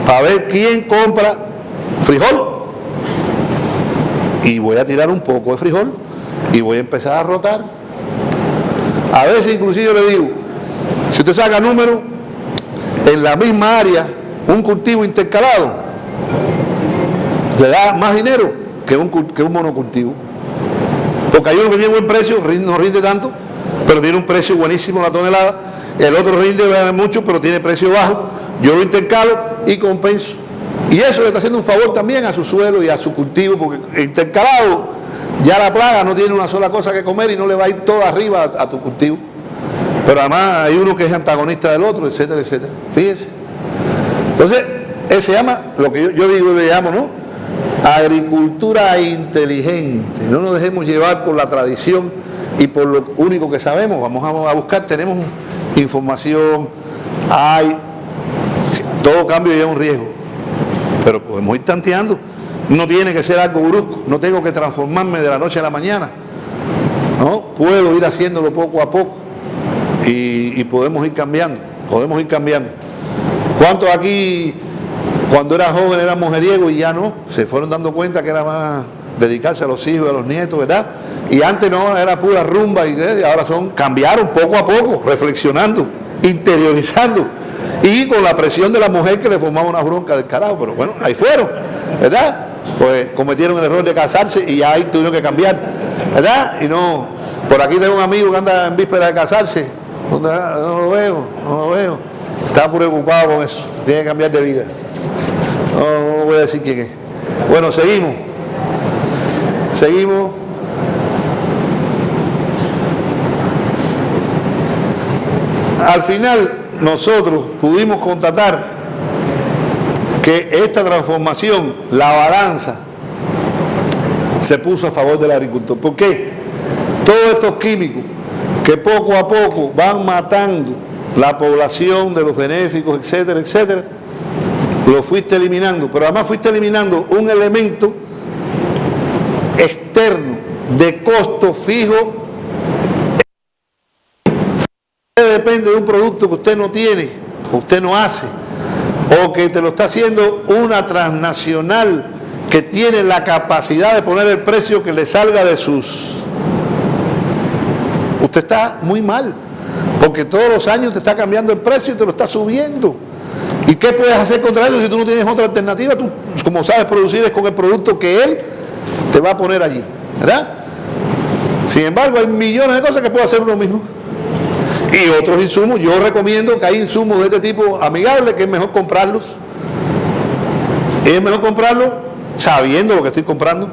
para ver quién compra frijol. Y voy a tirar un poco de frijol y voy a empezar a rotar. A veces inclusive yo le digo, si usted saca números, en la misma área, un cultivo intercalado le da más dinero que un monocultivo. Porque hay uno que tiene buen precio, no rinde tanto, pero tiene un precio buenísimo la tonelada. El otro rinde mucho, pero tiene precio bajo. Yo lo intercalo y compenso. Y eso le está haciendo un favor también a su suelo y a su cultivo, porque intercalado ya la plaga no tiene una sola cosa que comer y no le va a ir todo arriba a tu cultivo. Pero además hay uno que es antagonista del otro, etcétera, etcétera. Fíjese. Entonces, se llama, lo que yo digo, le llamo, ¿no? Agricultura inteligente. No nos dejemos llevar por la tradición y por lo único que sabemos. Vamos a buscar, tenemos información, todo cambio lleva un riesgo, pero podemos ir tanteando. No tiene que ser algo brusco, no tengo que transformarme de la noche a la mañana, ¿no? Puedo ir haciéndolo poco a poco y podemos ir cambiando, ¿Cuántos aquí cuando era joven eran mujeriegos y ya no? Se fueron dando cuenta que era más dedicarse a los hijos y a los nietos, ¿verdad? Y antes no, era pura rumba y ahora cambiaron poco a poco, reflexionando, interiorizando y con la presión de la mujer que le formaba una bronca del carajo, pero bueno, ahí fueron, ¿verdad? Pues cometieron el error de casarse y ya ahí tuvieron que cambiar, ¿verdad? Y no, por aquí tengo un amigo que anda en víspera de casarse, no lo veo, está preocupado con eso, tiene que cambiar de vida. No voy a decir quién es. Bueno, seguimos. Al final nosotros pudimos constatar que esta transformación, la balanza, se puso a favor del agricultor. ¿Por qué? Todos estos químicos que poco a poco van matando la población de los benéficos, etcétera, etcétera, lo fuiste eliminando, pero además fuiste eliminando un elemento externo de costo fijo. Depende de un producto que usted no tiene, que usted no hace, o que te lo está haciendo una transnacional que tiene la capacidad de poner el precio que le salga de sus... Usted está muy mal, porque todos los años te está cambiando el precio y te lo está subiendo. ¿Y qué puedes hacer contra eso si tú no tienes otra alternativa? Tú, como sabes producir, es con el producto que él te va a poner allí, ¿verdad? Sin embargo, hay millones de cosas que puede hacer uno mismo. Y otros insumos, yo recomiendo que hay insumos de este tipo amigables, que es mejor comprarlos. Es mejor comprarlo sabiendo lo que estoy comprando.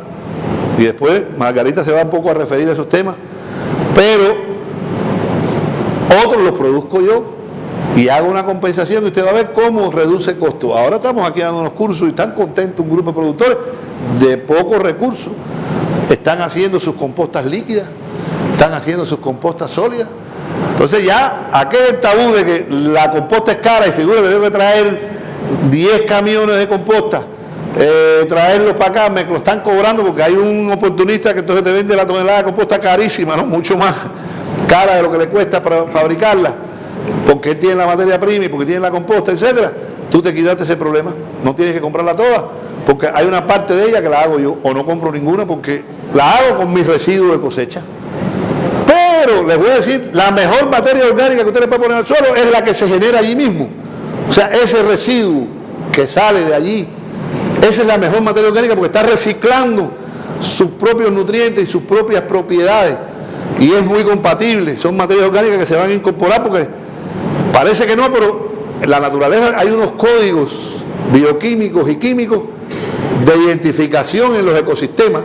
Y después Margarita se va un poco a referir a esos temas. Pero otros los produzco yo y hago una compensación y usted va a ver cómo reduce el costo. Ahora estamos aquí dando unos cursos y están contentos un grupo de productores de pocos recursos. Están haciendo sus compostas líquidas, están haciendo sus compostas sólidas. Entonces ya aquel tabú de que la composta es cara y figura que tengo que traer 10 camiones de composta, traerlos para acá, me lo están cobrando porque hay un oportunista que entonces te vende la tonelada de composta carísima, ¿no? Mucho más cara de lo que le cuesta para fabricarla, porque él tiene la materia prima y porque tiene la composta, etcétera. Tú te quitaste ese problema, no tienes que comprarla toda, porque hay una parte de ella que la hago yo, o no compro ninguna porque la hago con mis residuos de cosecha. Pero les voy a decir, la mejor materia orgánica que usted le puede poner al suelo es la que se genera allí mismo. O sea, ese residuo que sale de allí, esa es la mejor materia orgánica porque está reciclando sus propios nutrientes y sus propias propiedades. Y es muy compatible, son materias orgánicas que se van a incorporar porque parece que no, pero en la naturaleza hay unos códigos bioquímicos y químicos de identificación en los ecosistemas.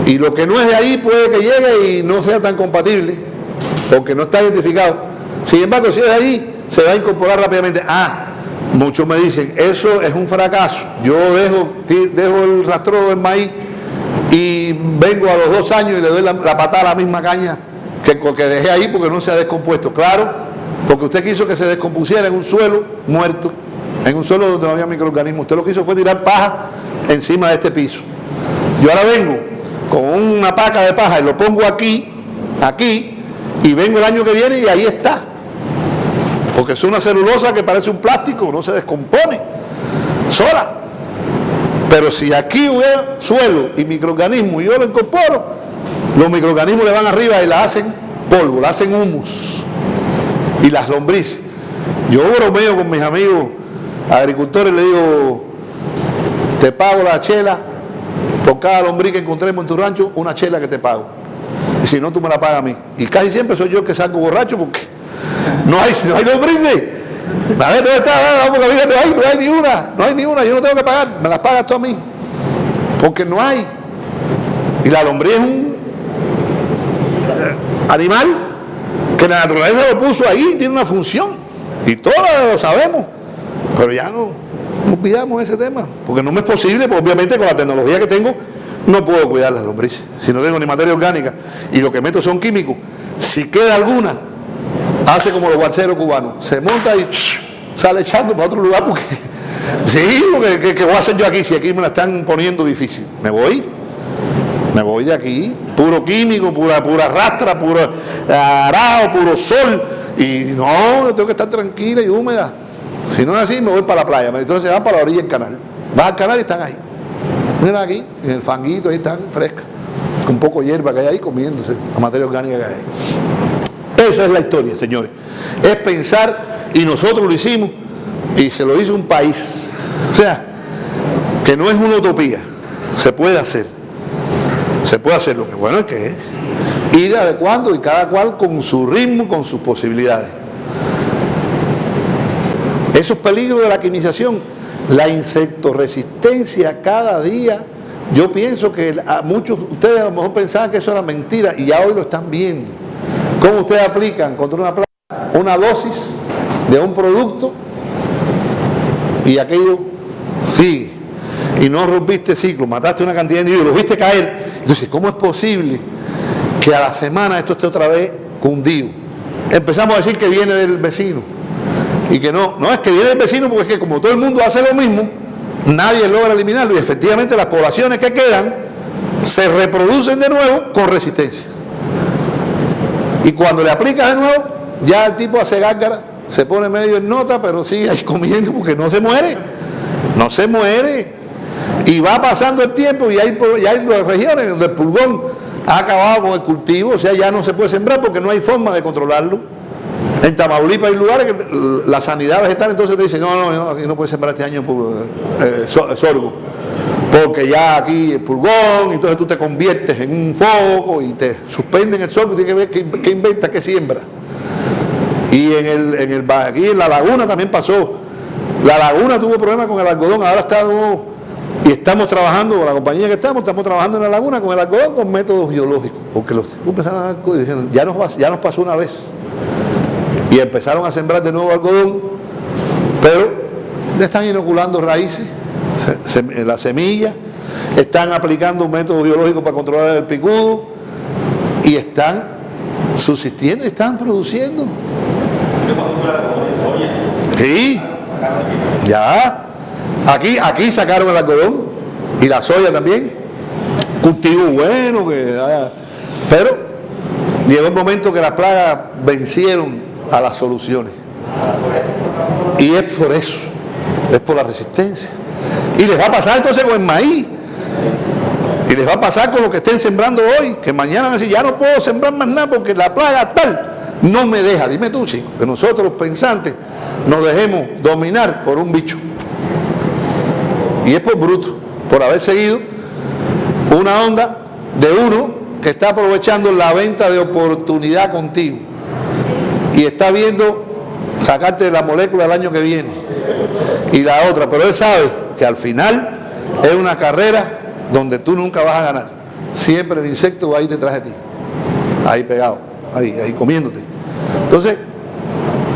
Y lo que no es de ahí puede que llegue y no sea tan compatible, porque no está identificado. Sin embargo, si es de ahí, se va a incorporar rápidamente. Muchos me dicen, eso es un fracaso. Yo dejo el rastreo del maíz y vengo a los 2 años y le doy la patada a la misma caña que dejé ahí porque no se ha descompuesto. Claro, porque usted quiso que se descompusiera en un suelo muerto, en un suelo donde no había microorganismos. Usted lo que hizo fue tirar paja encima de este piso. Yo ahora vengo con una paca de paja y lo pongo aquí, y vengo el año que viene y ahí está. Porque es una celulosa que parece un plástico, no se descompone sola. Pero si aquí hubiera suelo y microorganismos y yo lo incorporo, los microorganismos le van arriba y la hacen polvo, la hacen humus. Y las lombrices. Yo bromeo con mis amigos agricultores, le digo, te pago la chela. Por cada lombriz que encontremos en tu rancho, una chela que te pago. Y si no, tú me la pagas a mí. Y casi siempre soy yo el que salgo borracho porque no hay lombrices. A ver, ¿dónde está? Vamos, no hay ni una, yo no tengo que pagar, me las pagas tú a mí. Porque no hay. Y la lombriz es un animal que la naturaleza lo puso ahí, tiene una función. Y todos lo sabemos. Pero ya no olvidamos ese tema. Porque no me es posible, pues obviamente con la tecnología que tengo, no puedo cuidar las lombrices. Si no tengo ni materia orgánica y lo que meto son químicos, si queda alguna, hace como los balseros cubanos. Se monta y sale echando para otro lugar porque... Sí, ¿qué voy a hacer yo aquí si aquí me la están poniendo difícil? Me voy de aquí, puro químico, pura rastra, puro arado, puro sol, y no, yo tengo que estar tranquila y húmeda. Si no es así, me voy para la playa, entonces se van para la orilla del canal. Vas al canal y están ahí. Mira aquí, en el fanguito, ahí están frescas, con poco hierba que hay ahí, comiéndose la materia orgánica que hay ahí. Esa es la historia, señores. Es pensar, y nosotros lo hicimos, y se lo hizo un país. O sea, que no es una utopía, se puede hacer. Se puede hacer, lo que bueno es que ir adecuando y cada cual con su ritmo, con sus posibilidades. Esos peligros de la quimización, la insectoresistencia cada día, yo pienso que a muchos, ustedes a lo mejor pensaban que eso era mentira y ya hoy lo están viendo. ¿Cómo ustedes aplican contra una plaga una dosis de un producto y aquello sigue? Y no rompiste ciclo, mataste una cantidad de individuos, los viste caer. Entonces, ¿cómo es posible que a la semana esto esté otra vez cundido? Empezamos a decir que viene del vecino y que no es que viene del vecino porque es que como todo el mundo hace lo mismo, nadie logra eliminarlo y efectivamente las poblaciones que quedan se reproducen de nuevo con resistencia. Y cuando le aplicas de nuevo, ya el tipo hace gárgara, se pone medio en nota, pero sigue ahí comiendo porque no se muere. No se muere. Y va pasando el tiempo y hay regiones donde el pulgón ha acabado con el cultivo, o sea, ya no se puede sembrar porque no hay forma de controlarlo. En Tamaulipas hay lugares que la sanidad vegetal entonces te dice, no, aquí no puedes sembrar este año sorgo, porque ya aquí el pulgón, entonces tú te conviertes en un foco y te suspenden el sorgo y tienes que ver qué inventa, qué siembra. Y aquí en la laguna también pasó. La laguna tuvo problemas con el algodón, ahora y estamos trabajando con la compañía que estamos trabajando en la laguna con el algodón con métodos biológicos, porque los tipos empezaron a y dijeron, ya nos pasó una vez, y empezaron a sembrar de nuevo algodón, pero están inoculando raíces, la semilla, están aplicando un método biológico para controlar el picudo, y están subsistiendo y están produciendo. Sí, ya. Aquí sacaron el algodón y la soya también, cultivo bueno, pero llegó el momento que las plagas vencieron a las soluciones. Y es por eso, es por la resistencia. Y les va a pasar entonces con el maíz. Y les va a pasar con lo que estén sembrando hoy, que mañana van a decir, ya no puedo sembrar más nada porque la plaga tal no me deja. Dime tú, chico, que nosotros los pensantes nos dejemos dominar por un bicho. Y es por bruto, por haber seguido una onda de uno que está aprovechando la venta de oportunidad contigo y está viendo sacarte la molécula el año que viene y la otra, pero él sabe que al final es una carrera donde tú nunca vas a ganar, siempre el insecto va a ir detrás de ti, ahí pegado, ahí comiéndote. Entonces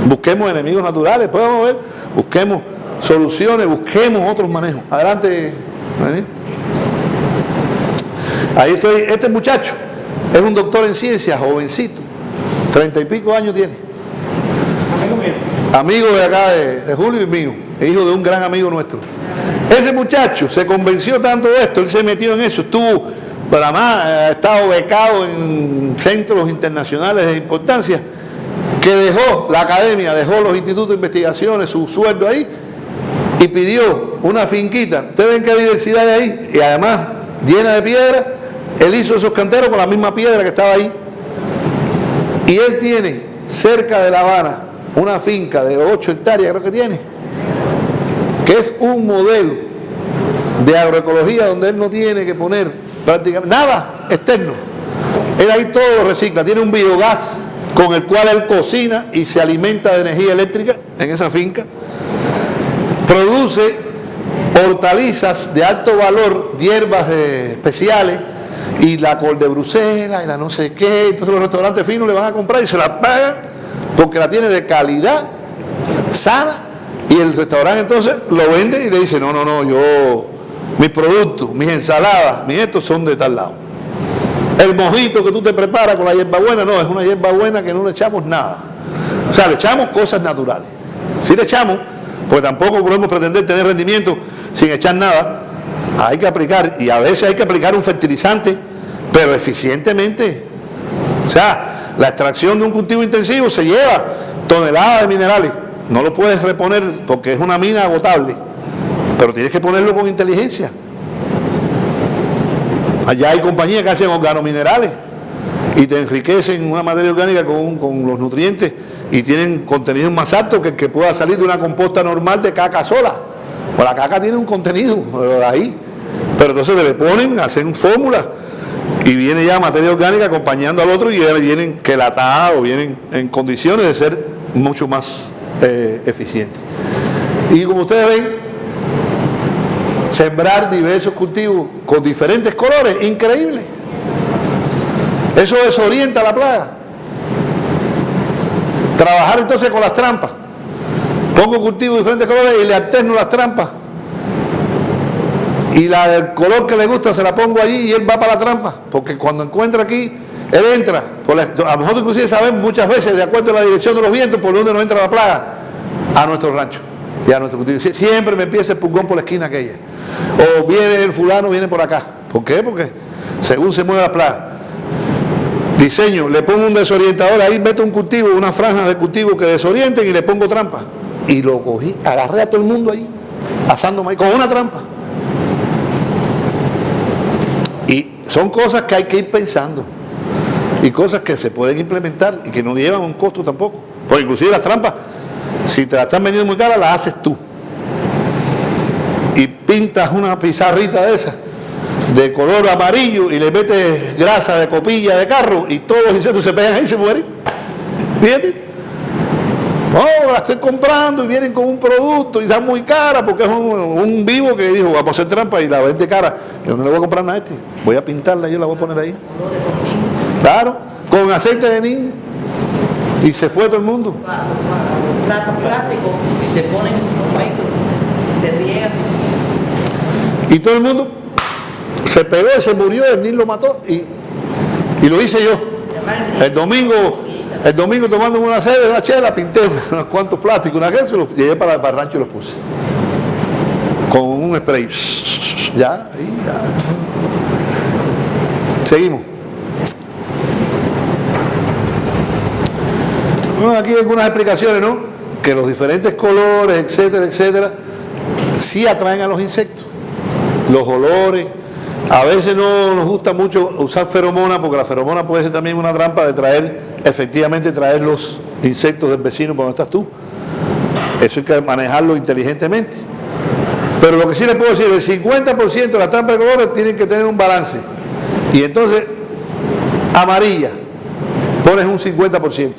busquemos enemigos naturales, después vamos a ver, busquemos soluciones, busquemos otros manejos. Adelante. Ahí estoy. Este muchacho es un doctor en ciencias, jovencito, 30 y pico años tiene. Amigo de acá de Julio y mío, hijo de un gran amigo nuestro. Ese muchacho se convenció tanto de esto, él se metió en eso, estuvo, para más, ha estado becado en centros internacionales de importancia, que dejó la academia, dejó los institutos de investigaciones, su sueldo ahí, y pidió una finquita. Ustedes ven qué diversidad hay ahí, y además llena de piedra. Él hizo esos canteros con la misma piedra que estaba ahí. Y él tiene cerca de La Habana una finca de 8 hectáreas, creo que tiene, que es un modelo de agroecología donde él no tiene que poner prácticamente nada externo. Él ahí todo lo recicla, tiene un biogás con el cual él cocina y se alimenta de energía eléctrica en esa finca. Produce hortalizas de alto valor, hierbas especiales, y la col de Bruselas y la no sé qué. Entonces los restaurantes finos le van a comprar y se la pagan porque la tiene de calidad, sana, y el restaurante entonces lo vende y le dice, no, mis productos, mis ensaladas, mis estos son de tal lado. El mojito que tú te preparas con la hierbabuena, no, es una hierbabuena que no le echamos nada. O sea, le echamos cosas naturales. Si le echamos, pues tampoco podemos pretender tener rendimiento sin echar nada. Hay que aplicar, y a veces hay que aplicar un fertilizante, pero eficientemente. O sea, la extracción de un cultivo intensivo se lleva toneladas de minerales. No lo puedes reponer porque es una mina agotable, pero tienes que ponerlo con inteligencia. Allá hay compañías que hacen organominerales y te enriquecen una materia orgánica con los nutrientes y tienen contenido más alto que el que pueda salir de una composta normal de caca sola. Pues la caca tiene un contenido ahí, pero entonces le ponen, hacen fórmulas y viene ya materia orgánica acompañando al otro y ya vienen quelatadas o vienen en condiciones de ser mucho más eficientes. Y como ustedes ven, sembrar diversos cultivos con diferentes colores, increíble. Eso desorienta la plaga. Trabajar entonces con las trampas. Pongo cultivos de diferentes colores y le alterno las trampas. Y la del color que le gusta se la pongo allí y él va para la trampa. Porque cuando encuentra aquí, él entra. A nosotros inclusive sabemos muchas veces, de acuerdo a la dirección de los vientos, por donde nos entra la plaga, a nuestro rancho y a nuestro cultivo. Siempre me empieza el pulgón por la esquina aquella. O viene el fulano, viene por acá. ¿Por qué? Porque según se mueve la plaga. Diseño, le pongo un desorientador, ahí meto un cultivo, una franja de cultivo que desorienten y le pongo trampa. Y lo cogí, agarré a todo el mundo ahí, asando maíz, con una trampa. Y son cosas que hay que ir pensando. Y cosas que se pueden implementar y que no llevan un costo tampoco. Porque inclusive las trampas, si te las están vendiendo muy caras, las haces tú. Y pintas una pizarrita de esas, de color amarillo, y le metes grasa de copilla de carro, y todos los insectos se pegan ahí y se mueren. ¿Entiendes? No, la estoy comprando y vienen con un producto y están muy cara porque es un vivo que dijo, vamos a hacer trampa y la vende cara. Yo no le voy a comprar nada a este, voy a pintarla, yo la voy a poner ahí. Claro, con aceite de nin. Y se fue todo el mundo. Platos plásticos y se ponen con metros, se riegan. Y todo el mundo se pegó y se murió, el nin lo mató y lo hice yo. El domingo tomando una sede, una chela, pinté unos cuantos plásticos, una vez, los llevé para el rancho y los puse. Con un spray. Ya, ahí, ya. Seguimos. Bueno, aquí hay algunas explicaciones, ¿no? Que los diferentes colores, etcétera, etcétera, sí atraen a los insectos. Los olores. A veces no nos gusta mucho usar feromona, porque la feromona puede ser también una trampa de efectivamente traer los insectos del vecino para donde estás tú. Eso hay que manejarlo inteligentemente. Pero lo que sí les puedo decir, el 50% de las trampas de colores tienen que tener un balance. Y entonces, amarilla, pones un 50%.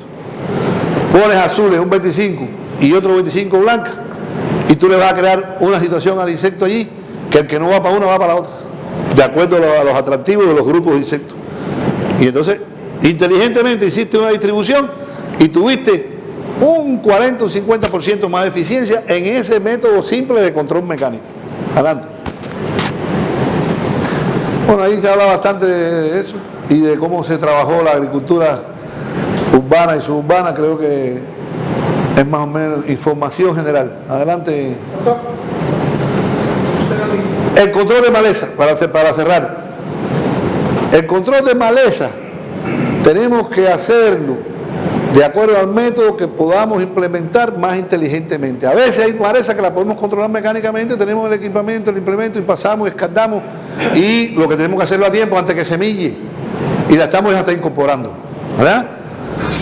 Pones azules un 25% y otro 25% blanca. Y tú le vas a crear una situación al insecto allí, que el que no va para una va para la otra, de acuerdo a los atractivos de los grupos de insectos. Y entonces, inteligentemente hiciste una distribución y tuviste un 40 o 50% más de eficiencia en ese método simple de control mecánico. Adelante. Bueno, ahí se habla bastante de eso y de cómo se trabajó la agricultura urbana y suburbana. Creo que es más o menos información general. Adelante. El control de maleza, para cerrar. El control de maleza tenemos que hacerlo de acuerdo al método que podamos implementar más inteligentemente. A veces hay maleza que la podemos controlar mecánicamente, tenemos el equipamiento, el implemento y pasamos, escaldamos y lo que tenemos que hacerlo a tiempo antes que semille y la estamos hasta incorporando, ¿verdad?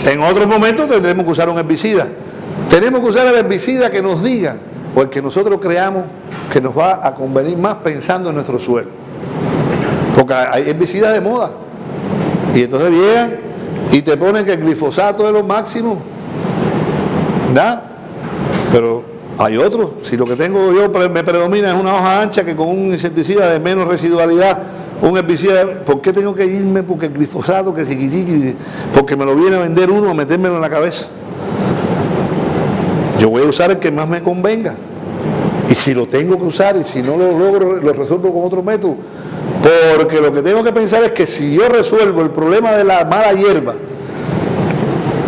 En otros momentos tendremos que usar un herbicida. Tenemos que usar el herbicida que nos diga o el que nosotros creamos que nos va a convenir más pensando en nuestro suelo. Porque hay herbicidas de moda. Y entonces llegan y te ponen que el glifosato es lo máximo, ¿verdad? Pero hay otros. Si lo que tengo yo me predomina es una hoja ancha que con un insecticida de menos residualidad, un herbicida, ¿por qué tengo que irme? Porque el glifosato, que siquichiqui, porque me lo viene a vender uno, a metérmelo en la cabeza. Yo voy a usar el que más me convenga. Y si lo tengo que usar, y si no lo logro, lo resuelvo con otro método. Porque lo que tengo que pensar es que si yo resuelvo el problema de la mala hierba,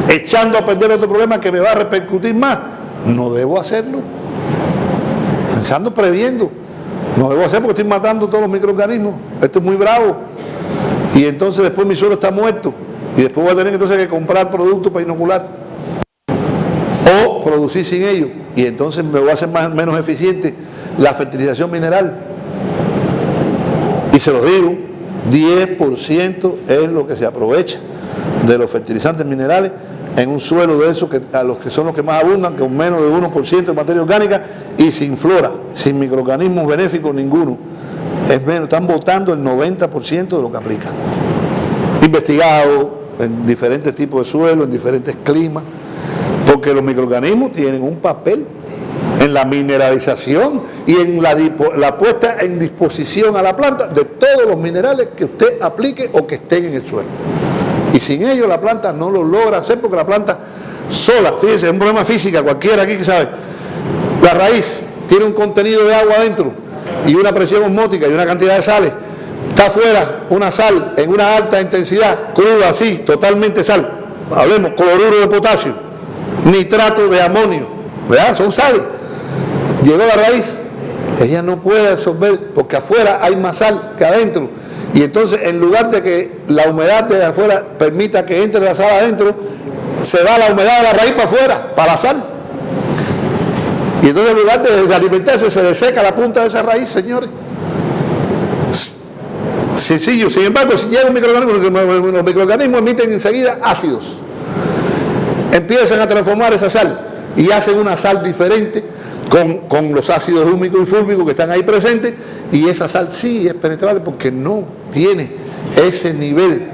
echando a perder otro problema que me va a repercutir más, no debo hacerlo. Pensando, previendo. No debo hacer porque estoy matando todos los microorganismos. Esto es muy bravo. Y entonces después mi suelo está muerto. Y después voy a tener entonces que comprar productos para inocular. O producir sin ellos. Y entonces me voy a hacer menos eficiente la fertilización mineral. Y se los digo, 10% es lo que se aprovecha de los fertilizantes minerales en un suelo de esos a los que son los que más abundan, con menos de 1% de materia orgánica y sin flora, sin microorganismos benéficos ninguno. Es menos, están botando el 90% de lo que aplican. Investigado en diferentes tipos de suelo, en diferentes climas, porque los microorganismos tienen un papel en la mineralización y en la puesta en disposición a la planta de todos los minerales que usted aplique o que estén en el suelo. Y sin ello la planta no lo logra hacer, porque la planta sola, fíjense, es un problema física, cualquiera aquí que sabe, la raíz tiene un contenido de agua adentro y una presión osmótica y una cantidad de sales. Está afuera una sal en una alta intensidad, cruda así, totalmente sal. Hablemos, cloruro de potasio, nitrato de amonio, ¿verdad? Son sales. Llegó la raíz, ella no puede absorber porque afuera hay más sal que adentro. Y entonces, en lugar de que la humedad de afuera permita que entre la sal adentro, se va la humedad de la raíz para afuera, para la sal. Y entonces, en lugar de alimentarse, se deseca la punta de esa raíz, señores. Sencillo. Sin embargo, si llega un microorganismo, los microorganismos emiten enseguida ácidos. Empiezan a transformar esa sal y hacen una sal diferente con los ácidos húmicos y fúlvicos que están ahí presentes, y esa sal sí es penetrable porque no tiene ese nivel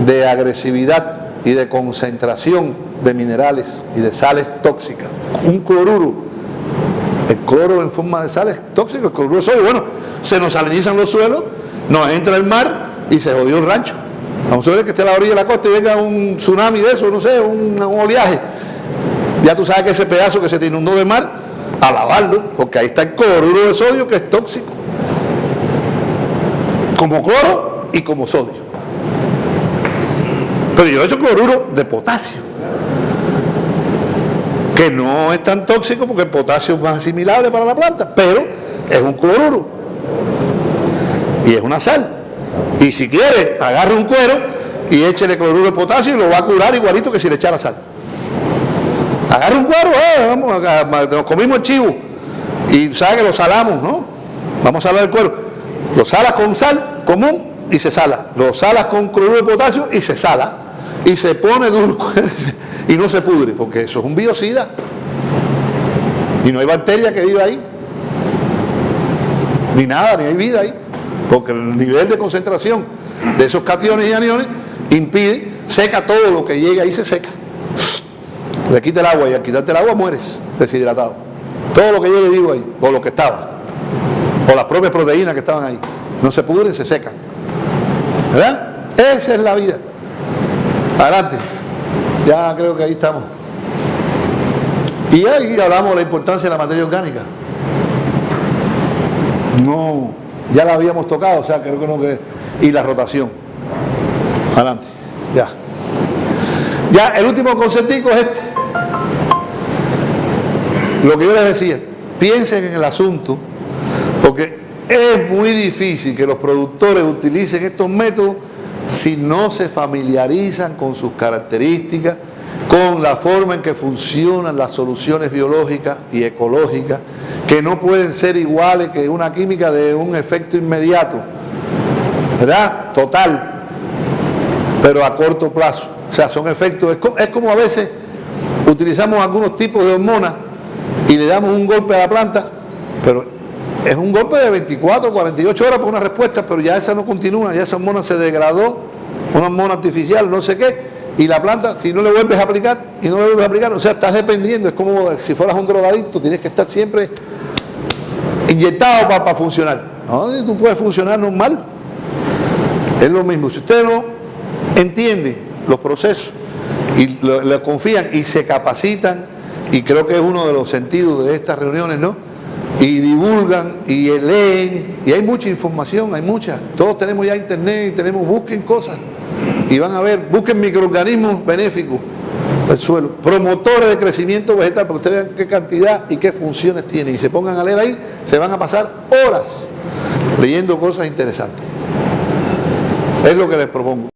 de agresividad y de concentración de minerales y de sales tóxicas. Un cloruro, el cloro en forma de sales tóxicas, el cloruro de sodio, bueno, se nos salinizan los suelos, nos entra el mar y se jodió el rancho. Vamos a ver que esté a la orilla de la costa y venga un tsunami de eso, no sé, un oleaje. Ya tú sabes que ese pedazo que se te inundó de mar, a lavarlo, porque ahí está el cloruro de sodio, que es tóxico, como cloro y como sodio. Pero yo he hecho cloruro de potasio, que no es tan tóxico porque el potasio es más asimilable para la planta, pero es un cloruro y es una sal. Y si quiere, agarre un cuero y échele cloruro de potasio y lo va a curar igualito que si le echara sal. Agarra un cuero, vamos, nos comimos el chivo y sabe que lo salamos, ¿no? Vamos a salar el cuero. Lo salas con sal común y se sala. Lo salas con cloruro de potasio y se sala. Y se pone duro y no se pudre, porque eso es un biocida. Y no hay bacteria que viva ahí. Ni nada, ni hay vida ahí. Porque el nivel de concentración de esos cationes y aniones impide, seca todo lo que llega ahí, se seca. Le quita el agua y al quitarte el agua mueres deshidratado. Todo lo que llegue vivo ahí, o lo que estaba, o las propias proteínas que estaban ahí, no se pudren, se secan. ¿Verdad? Esa es la vida. Adelante. Ya creo que ahí estamos. Y ahí hablamos de la importancia de la materia orgánica. No, ya la habíamos tocado, o sea, creo que no que... Y la rotación. Adelante. Ya. Ya, el último conceptico es este. Lo que yo les decía, piensen en el asunto, porque es muy difícil que los productores utilicen estos métodos si no se familiarizan con sus características, con la forma en que funcionan las soluciones biológicas y ecológicas, que no pueden ser iguales que una química de un efecto inmediato, ¿verdad? Total, pero a corto plazo. O sea, son efectos, es como a veces utilizamos algunos tipos de hormonas y le damos un golpe a la planta, pero es un golpe de 24 o 48 horas por una respuesta, pero ya esa no continúa, ya esa hormona se degradó, una hormona artificial, no sé qué, y la planta, si no le vuelves a aplicar, o sea, estás dependiendo, es como si fueras un drogadicto, tienes que estar siempre inyectado para funcionar. No, tú puedes funcionar normal. Es lo mismo. Si usted no entiende los procesos y le confían y se capacitan, y creo que es uno de los sentidos de estas reuniones, ¿no? Y divulgan y leen, y hay mucha información, hay mucha. Todos tenemos ya internet y busquen cosas y van a ver, busquen microorganismos benéficos del suelo, promotores de crecimiento vegetal, para que ustedes vean qué cantidad y qué funciones tienen, y se pongan a leer ahí, se van a pasar horas leyendo cosas interesantes. Es lo que les propongo.